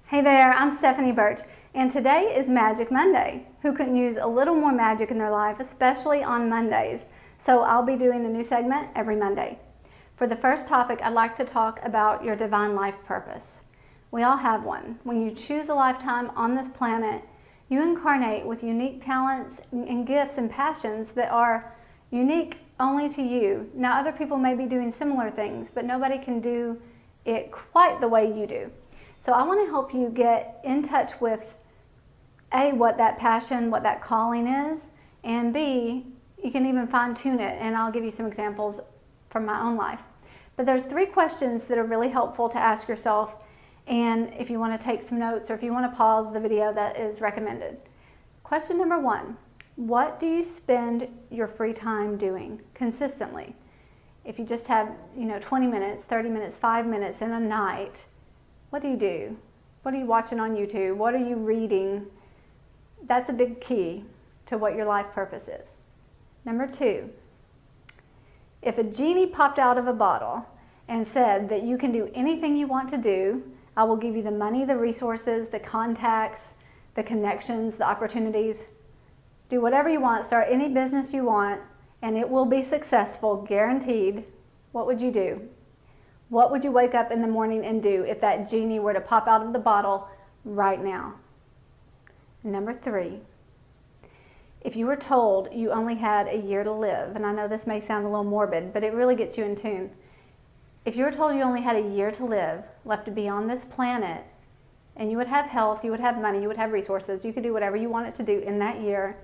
Hey there, I'm Stephanie Burch, and today is Magic Monday. Who couldn't use a little more magic in their life, especially on Mondays? So I'll be doing a new segment every Monday. For the first topic, I'd like to talk about your divine life purpose. We all have one. When you choose a lifetime on this planet, you incarnate with unique talents and gifts and passions that are unique only to you. Now, other people may be doing similar things, but nobody can do it quite the way you do. So I want to help you get in touch with A, what that passion, what that calling is, and B, you can even fine-tune it, and I'll give you some examples from my own life. But there's 3 questions that are really helpful to ask yourself, and if you want to take some notes or if you want to pause the video, that is recommended. Question number 1, what do you spend your free time doing consistently? If you just have 20 minutes, 30 minutes, 5 minutes in a night, what do? What are you watching on YouTube? What are you reading? That's a big key to what your life purpose is. Number 2, if a genie popped out of a bottle and said that you can do anything you want to do, I will give you the money, the resources, the contacts, the connections, the opportunities. Do whatever you want, start any business you want, and it will be successful, guaranteed. What would you do? What would you wake up in the morning and do if that genie were to pop out of the bottle right now? Number 3, if you were told you only had a year to live, and I know this may sound a little morbid, but it really gets you in tune. If you were told you only had a year to live, left to be on this planet, and you would have health, you would have money, you would have resources, you could do whatever you wanted to do in that year,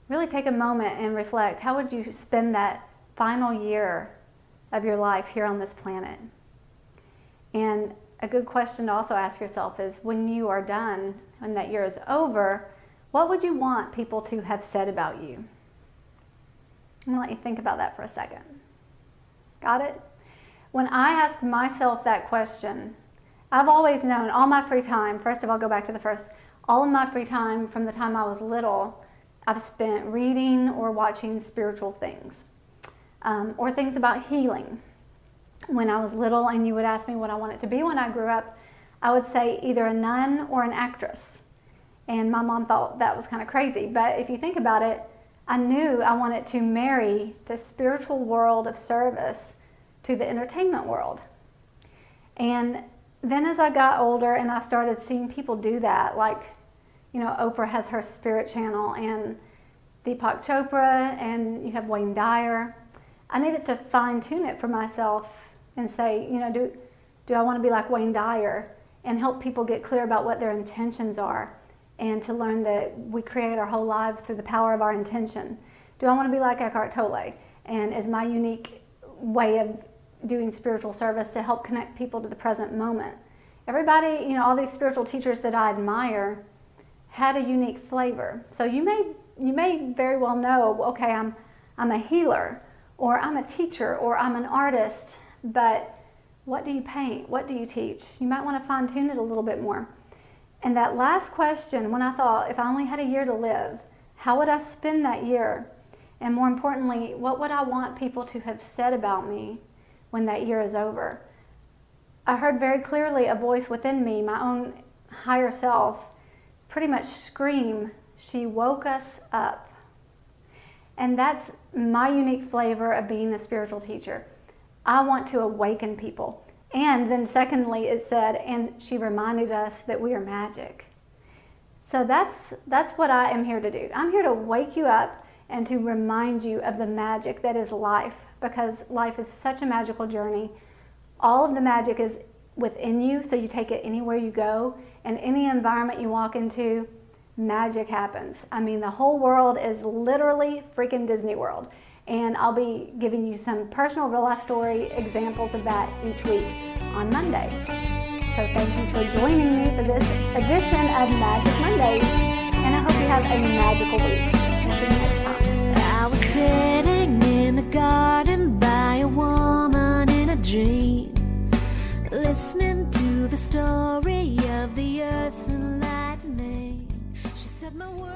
really take a moment and reflect, how would you spend that final year of your life here on this planet? And a good question to also ask yourself is, when you are done, when that year is over, what would you want people to have said about you? I'm gonna let you think about that for a second. Got it? When I ask myself that question, I've always known all my free time, first of all, go back to the first, all of my free time from the time I was little, I've spent reading or watching spiritual things. Or things about healing. When I was little and you would ask me what I wanted to be when I grew up, I would say either a nun or an actress. And my mom thought that was kind of crazy, but if you think about it, I knew I wanted to marry the spiritual world of service to the entertainment world. And then as I got older and I started seeing people do that, like, Oprah has her spirit channel, and Deepak Chopra, and you have Wayne Dyer, I needed to fine-tune it for myself and say, do I want to be like Wayne Dyer and help people get clear about what their intentions are, and to learn that we create our whole lives through the power of our intention? Do I want to be like Eckhart Tolle, and is my unique way of doing spiritual service to help connect people to the present moment? Everybody, all these spiritual teachers that I admire had a unique flavor. So you may very well know, okay, I'm a healer, or I'm a teacher, or I'm an artist, but what do you paint? What do you teach? You might want to fine-tune it a little bit more. And that last question, when I thought, if I only had a year to live, how would I spend that year? And more importantly, what would I want people to have said about me when that year is over? I heard very clearly a voice within me, my own higher self, pretty much scream, "She woke us up." And that's my unique flavor of being a spiritual teacher. I want to awaken people. And then secondly, it said, and she reminded us that we are magic. So that's what I am here to do. I'm here to wake you up and to remind you of the magic that is life, because life is such a magical journey. All of the magic is within you, so you take it anywhere you go, and any environment you walk into, magic happens. I mean, the whole world is literally freaking Disney World. And I'll be giving you some personal real life story examples of that each week on Monday. So thank you for joining me for this edition of Magic Mondays. And I hope you have a magical week. And see you next time. I was sitting in the garden by a woman in a dream, listening to the story of the earth's enlightening. She said my word.